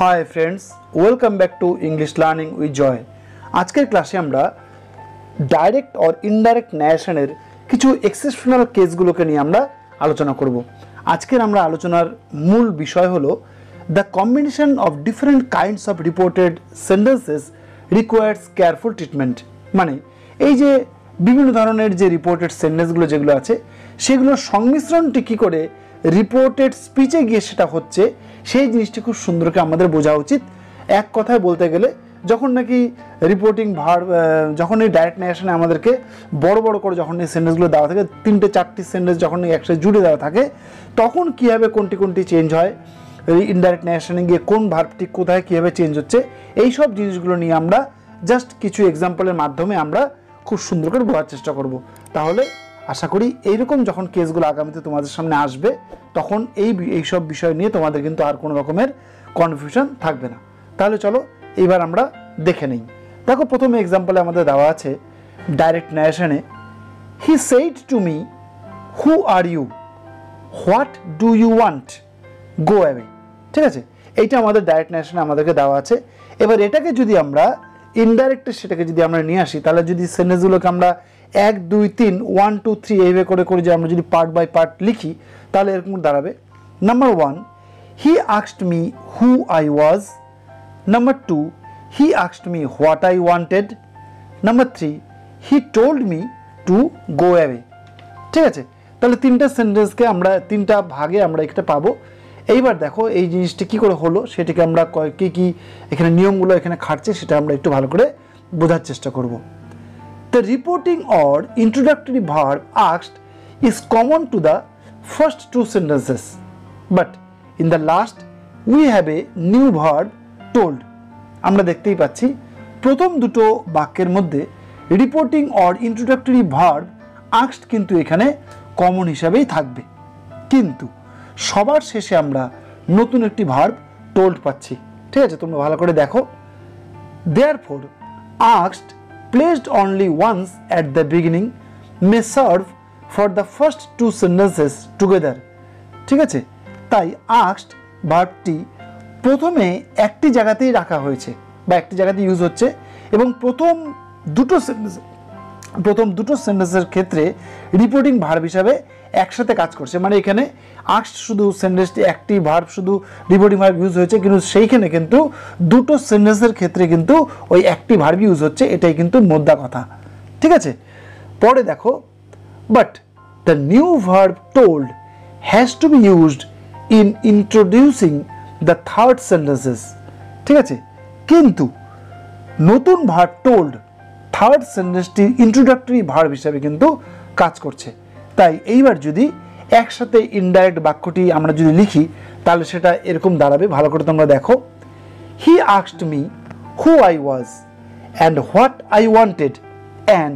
High friends welcome back to English learning with Jay. आजकेर क्लासे आमरा डायरेक्ट और इनडायरेक्ट नरेशनेर किछु एक्सेपशनल केसगुलोके निये आमरा आलोचना करब। आजकेर आमरा आलोचनार मूल विषय hello the combination of different kinds of reported sentences requires careful treatment. माने এই যে বিভিন্ন ধরনের যে রিপোর্টেড সেন্টেন্সগুলো যেগুলো আছে সেগুলোর সংমিশ্রণটি কী করে রিপোর্টেড স্পিচে গিয়ে সেটা হচ্ছে সেই জিনিসটি খুব সুন্দর করে আমাদের বোঝা উচিত। এক কথায় বলতে গেলে যখন নাকি রিপোর্টিং ভার্ব যখন এই ডাইরেক্ট ন্যারেশনে আমাদেরকে বড় বড় করে যখন এই সেন্টেন্সগুলো দেওয়া থাকে তিনটে চারটি সেন্টেন্স যখন একসাথে জুড়ে দেওয়া থাকে তখন কীভাবে কোনটি কোনটি চেঞ্জ হয়, ইনডাইরেক্ট ন্যারেশনে গিয়ে কোন ভার্বটি কোথায় কীভাবে চেঞ্জ হচ্ছে এই সব জিনিসগুলো নিয়ে আমরা জাস্ট কিছু এক্সাম্পলের মাধ্যমে আমরা খুব সুন্দর করে বোঝার চেষ্টা করব। তাহলে আশা করি এইরকম যখন কেসগুলো আগামীতে তোমাদের সামনে আসবে তখন এই সব বিষয় নিয়ে তোমাদের কিন্তু আর কোনো রকমের কনফিউশন থাকবে না। তাহলে চলো এইবার আমরা দেখে নিই। দেখো প্রথমে এক্সাম্পলে আমাদের দেওয়া আছে ডাইরেক্ট ন্যারেশনে, he said to me who are you, what do you want, go away. ঠিক আছে, এইটা আমাদের ডাইরেক্ট ন্যারেশনে আমাদেরকে দেওয়া আছে। এবার এটাকে যদি আমরা ইনডাইরেক্টে সেটাকে যদি আমরা নিয়ে আসি তাহলে যদি সেন্টেন্সগুলোকে আমরা 1 2 3 1 2 3 এইভাবে করে করে যে আমরা যদি পার্ট বাই পার্ট লিখি তাহলে এরকম দাঁড়াবে। Number 1, he asked me who I was. Number 2, he asked me what I wanted. Number 3, he told me to go away. ঠিক আছে, তাহলে তিনটা সেন্টেন্সকে আমরা তিনটা ভাগে আমরা একটা পাবো। এইবার দেখো এই জিনিসটি কী করে হলো সেটাকে আমরা কী কী এখানে নিয়মগুলো এখানে খাটছে সেটা আমরা একটু ভালো করে বোঝার চেষ্টা করব। The reporting or introductory verb asked is common to the first two sentences, but in the last we have a new verb told. আমরা দেখতেই পাচ্ছি প্রথম দুটো বাক্যের মধ্যে reporting or introductory verb asked কিন্তু এখানে কমন হিসাবেই থাকবে, কিন্তু সবার শেষে আমরা নতুন একটি ভার্ব টোল্ড পাচ্ছি। ঠিক আছে, তোমরা ভালো করে দেখো। Therefore asked placed only once at the beginning may serve for the first two sentences together. ঠিক আছে, তাই asked ভার্বটি প্রথমে একটি জায়গাতেই রাখা হয়েছে বা একটি জায়গাতে ইউজ হচ্ছে এবং প্রথম দুটো সেন্টেন্সের ক্ষেত্রে রিপোর্টিং ভার্ব হিসাবে একসাথে কাজ করছে। মানে এখানে আস্কড শুধু সেন্টেন্সটি একটি ভার্ব শুধু রিপোর্টিং ভার্ব ইউজ হয়েছে, কিন্তু সেইখানে কিন্তু দুটো সেন্টেন্সের ক্ষেত্রে কিন্তু ওই একটি ভার্ব ইউজ হচ্ছে, এটাই কিন্তু মোদ্দা কথা। ঠিক আছে, পরে দেখো, but the new verb told has to be used in introducing the third sentences. ঠিক আছে, কিন্তু নতুন ভার্ব টোল্ড থার্ড সেন্টেন্সটি ইন্ট্রোডাক্টরি ভার্ব হিসাবে কিন্তু কাজ করছে। তাই এইবার যদি একসাথে ইনডাইরেক্ট বাক্যটি আমরা যদি লিখি তাহলে সেটা এরকম দাঁড়াবে। ভালো করে তোমরা দেখো, হি asked me who I was and what I wanted and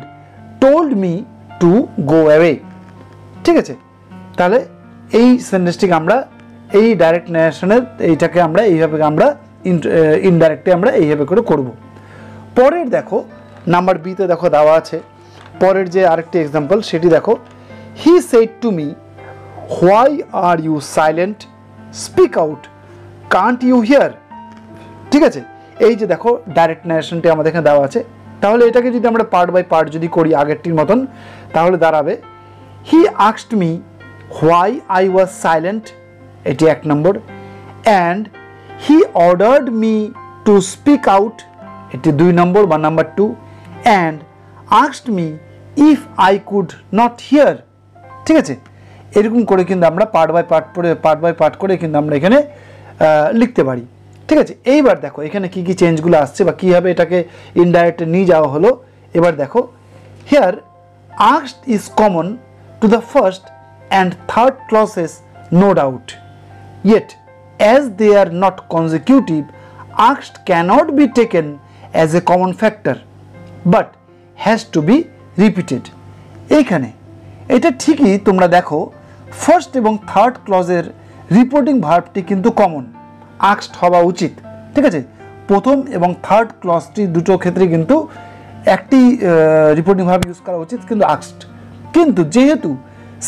told me to go away. ঠিক আছে, তাহলে এই সেন্টেন্সটিকে আমরা এই ডাইরেক্ট ন্যারেশনের এইটাকে আমরা এইভাবে আমরা ইনডাইরেক্টে আমরা এইভাবে করে করব। পরের দেখো নাম্বার বিতে দেখো দেওয়া আছে পরের যে আরেকটি এক্সাম্পল সেটি দেখো, he said to me why are you silent, speak out, can't you hear. ঠিক আছে, এই যে দেখো ডাইরেক্ট ন্যারেশনটি আমাদের এখানে দেওয়া আছে। তাহলে এটাকে যদি আমরা পার্ট বাই পার্ট যদি করি আগেরটির মতন তাহলে দাঁড়াবে, he asked me why I was silent, এটি 1 নম্বর, and he ordered me to speak out, এটি 2 নম্বর বা number 2, and asked me if I could not hear. ঠিক আছে, এরকম করে কিন্তু আমরা পার্ট বাই পার্ট করে কিন্তু আমরা এখানে লিখতে পারি। ঠিক আছে, এইবার দেখো এখানে কি কি চেঞ্জগুলো আসছে বা কীভাবে এটাকে ইনডাইরেক্টে নিয়ে যাওয়া হলো। এবার দেখো, here asked is common to the first and third clauses no doubt, yet as they are not consecutive asked cannot be taken as a common factor but has to be repeated. এইখানে এটা ঠিকই তোমরা দেখো first এবং third ক্লজের reporting ভার্বটি কিন্তু common, asked হওয়া উচিত। ঠিক আছে, প্রথম এবং থার্ড ক্লজটি দুটো ক্ষেত্রে কিন্তু একটি রিপোর্টিং ভার্ব ইউজ করা উচিত, কিন্তু আস্কড। কিন্তু যেহেতু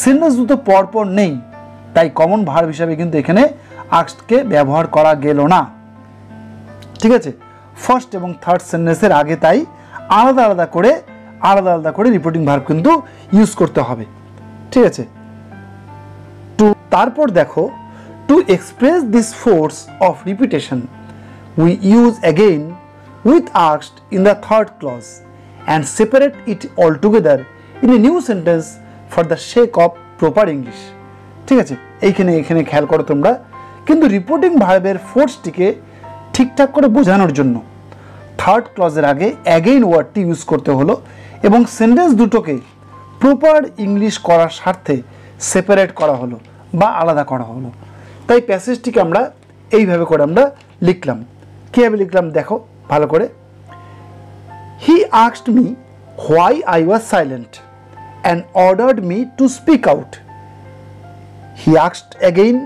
সেন্টেন্স দুটো পরপর নেই তাই কমন ভার্ব হিসাবে কিন্তু এখানে আস্কডকে ব্যবহার করা গেল না। ঠিক আছে, ফার্স্ট এবং থার্ড সেন্টেন্সের আগে তাই আলাদা আলাদা করে রিপোর্টিং ভার্ব কিন্তু ইউজ করতে হবে। ঠিক আছে, তারপর দেখো, to express this force of repetition we use again with asked in the third clause and separate it all together in a new sentence for the sake of proper English. ঠিক আছে, এইখানে খেয়াল করো তোমরা, কিন্তু রিপোর্টিং ভার্বের ফোর্সটিকে ঠিকঠাক করে বোঝানোর জন্য থার্ড ক্লজের আগে অ্যাগেইন ওয়ার্ডটি ইউজ করতে হলো এবং সেন্টেন্স দুটোকে প্রপার ইংলিশ করার স্বার্থে সেপারেট করা হলো বা আলাদা করা হলো। তাই প্যাসেজটিকে আমরা এইভাবে করে আমরা লিখলাম। কীভাবে লিখলাম দেখো ভালো করে। হি asked me why I was silent and ordered me to speak out. He asked again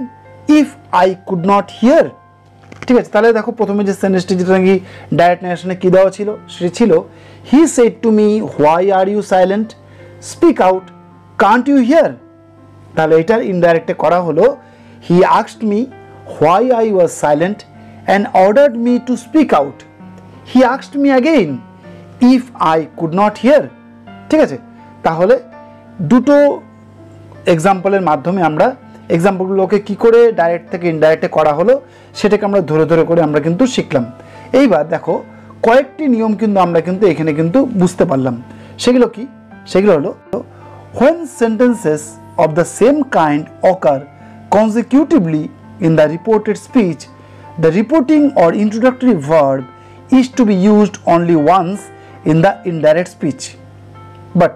if I could not hear. ঠিক আছে, তাহলে দেখো প্রথমে যে সেন্টেন্সটি যেটা নাকি ডাইরেক্ট ন্যারেশনে কী দেওয়া ছিল, সেটি ছিল he said to me why are you silent, speak out, can't you hear. তাহলে এটার ইনডাইরেক্টে করা হলো he asked me why I was silent and ordered me to speak out. He asked me again if I could not hear. ঠিক আছে, তাহলে দুটো এক্সাম্পলের মাধ্যমে আমরা এক্সাম্পলগুলোকে কী করে ডাইরেক্ট থেকে ইনডাইরেক্টে করা হলো সেটাকে আমরা ধরে করে আমরা কিন্তু শিখলাম। এইবার দেখো কয়েকটি নিয়ম কিন্তু আমরা কিন্তু এখানে কিন্তু বুঝতে পারলাম। সেগুলো কি? সেগুলো হলো, when sentences of the same kind occur consecutively in the reported speech, the reporting or introductory verb is to be used only once in the indirect speech. But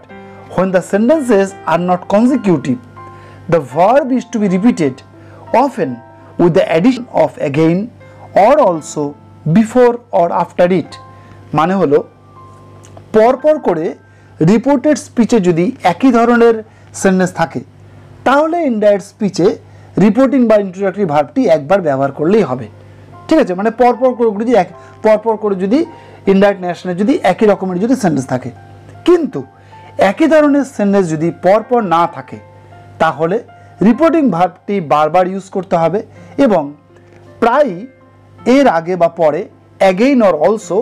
when the sentences are not consecutive, the verb is to be repeated, often with the addition of again or also, before or after it. মানে হলো পরপর করে reported স্পিচে যদি একই ধরনের sentence থাকে তাহলে indirect স্পিচে reporting বা ইন্ট্রোডাক্টরি ভার্বটি একবার ব্যবহার করলেই হবে। ঠিক আছে, মানে পরপর করে যদি ইনডাইরেক্ট ন্যারেশনে যদি একই রকমের যদি সেন্টেন্স থাকে, কিন্তু একই ধরনের সেন্টেন্স যদি পরপর না থাকে তাহলে রিপোর্টিং ভার্বটি বারবার ইউজ করতে হবে এবং প্রায় এর আগে বা পরে অ্যাগেইন অর অলসো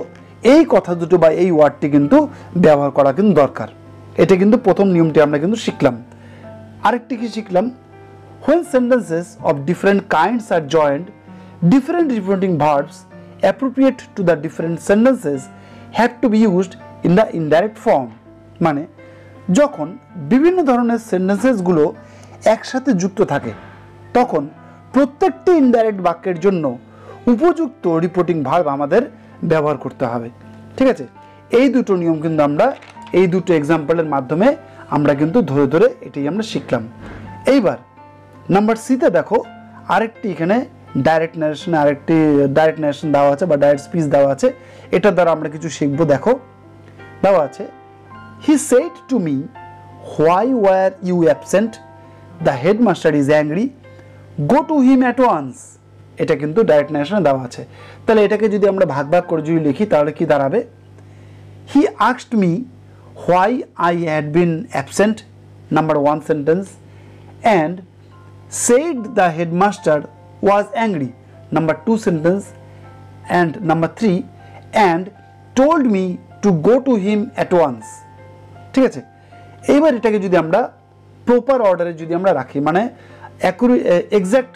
এই কথা দুটো বা এই ওয়ার্ডটি কিন্তু ব্যবহার করা কিন্তু দরকার। এটা কিন্তু প্রথম নিয়মটি আমরা কিন্তু শিখলাম। আরেকটি কি শিখলাম? when sentences of different kinds are joined, different reporting verbs appropriate to the different sentences have to be used in the indirect form. মানে যখন বিভিন্ন ধরনের সেন্টেন্সেসগুলো একসাথে যুক্ত থাকে তখন প্রত্যেকটি ইনডাইরেক্ট বাক্যের জন্য উপযুক্ত রিপোর্টিং ভার্ব আমাদের ব্যবহার করতে হবে। ঠিক আছে, এই দুটো নিয়ম কিন্তু আমরা এই দুটো এক্সাম্পলের মাধ্যমে আমরা কিন্তু ধরে এটাই আমরা শিখলাম। এইবার নাম্বার সিতে দেখো আরেকটি এখানে ডাইরেক্ট ন্যারেশন দেওয়া আছে বা ডাইরেক্ট স্পিচ দেওয়া আছে। এটার দ্বারা আমরা কিছু শিখবো। দেখো দেওয়া আছে, he said to me why were you absent, the headmaster is angry, go to him at once. এটা কিন্তু ডাইরেক্ট ন্যারেশনে দেওয়া আছে। তাহলে এটাকে যদি আমরা ভাগ করে যদি লিখি তাহলে কি দাঁড়াবে? He asked me why I had been absent, number one sentence, and said the headmaster was angry, number two sentence, and number three, and told me to go to him at once. ঠিক আছে, এইবার এটাকে যদি আমরা proper অর্ডারে যদি আমরা রাখি, মানে এক্সাক্ট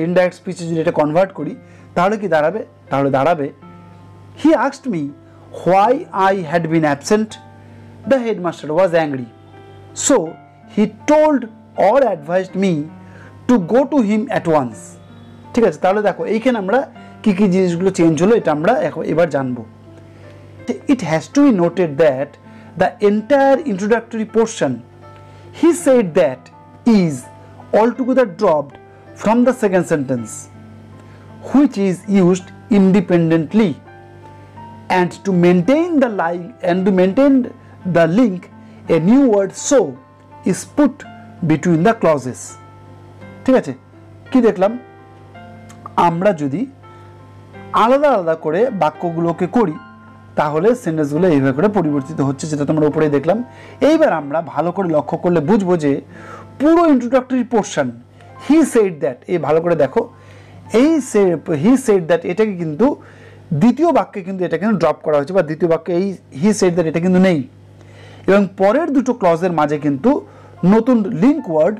ইনডাইরেক্ট স্পিচে যদি এটা কনভার্ট করি তাহলে কি দাঁড়াবে? তাহলে দাঁড়াবে, he asked me why I had been absent, the headmaster was angry, so he told or advised me to go to him at once. ঠিক আছে, তাহলে দেখো এইখানে আমরা কী জিনিসগুলো চেঞ্জ হলো এটা আমরা এবার জানবো। It has to be noted that the entire introductory portion he said that is altogether dropped from the second sentence, which is used independently, and to maintain the link a new word so is put between the clauses. ঠিক আছে, কি দেখলাম? আমরা যদি আলাদা করে বাক্যগুলোকে করি তাহলে সেন্টেন্সগুলো এইভাবে করে পরিবর্তিত হচ্ছে, যেটা তোমরা উপরে দেখলাম। এইবার আমরা ভালো করে লক্ষ্য করলে বুঝবো যে পুরো introductory portion he said that, এই ভালো করে দেখো, এই হি সেড দ্যাট এটাকে কিন্তু দ্বিতীয় বাক্যে কিন্তু এটা কিন্তু ড্রপ করা হয়েছে, বা দ্বিতীয় বাক্যে এই হি সেড দ্যাট এটা কিন্তু নেই। এবং পরের দুটো ক্লজের মাঝে কিন্তু নতুন লিঙ্ক ওয়ার্ড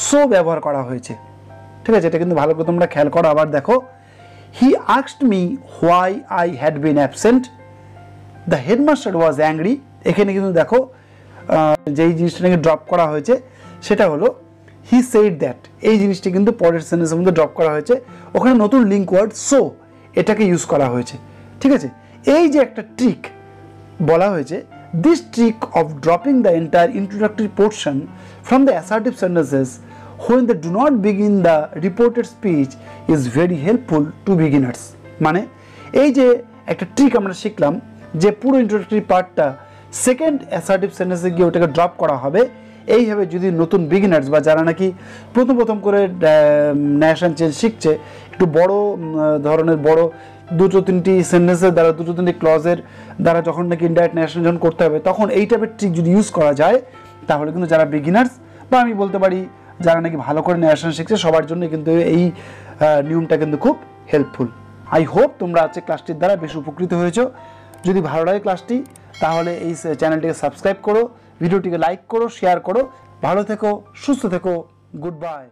সো ব্যবহার করা হয়েছে। ঠিক আছে, এটা কিন্তু ভালো করে তোমরা খেয়াল করো। আবার দেখো, হি asked me why I had been absent, the headmaster was angry. এখানে কিন্তু দেখো যেই জিনিসটাকে ড্রপ করা হয়েছে সেটা হলো হি সেড দ্যাট, এই জিনিসটি কিন্তু পরের সেন্টেন্সের মধ্যে ড্রপ করা হয়েছে। ওখানে নতুন লিঙ্ক ওয়ার্ড সো এটাকে ইউজ করা হয়েছে। ঠিক আছে, এই যে একটা ট্রিক বলা হয়েছে, this trick of dropping the entire introductory portion from the assertive sentences when they do not begin the reported speech is very helpful to beginners। মানে এই যে একটা ট্রিক আমরা শিখলাম যে পুরো ইন্ট্রোডাক্টরি পার্টটা সেকেন্ড অ্যাসার্টিভ সেন্টেন্সে গিয়ে ওটাকে ড্রপ করা হবে, এইভাবে যদি নতুন বিগিনার্স বা যারা নাকি প্রথম করে ন্যাশন চেঞ্জ শিখছে, একটু বড় ধরনের বড় দুটো তিনটি সেন্টেন্সের দ্বারা, দুটো তিনটি ক্লজের দ্বারা যখন নাকি ইনডাইরেক্ট ন্যাশন যখন করতে হবে, তখন এই টাইপের ট্রিক যদি ইউজ করা যায়, তাহলে কিন্তু যারা বিগিনার্স বা আমি বলতে পারি যারা নাকি ভালো করে ন্যাশন শিখছে সবার জন্য কিন্তু এই নিয়মটা কিন্তু খুব হেল্পফুল। আই হোপ তোমরা আজকে ক্লাসটির দ্বারা বেশ উপকৃত হয়েছো। যদি ভালো লাগে ক্লাসটি, তাহলে এই চ্যানেলটিকে সাবস্ক্রাইব করো, ভিডিওটিকে লাইক করো, শেয়ার করো। ভালো থেকো, সুস্থ থেকো, গুড বাই।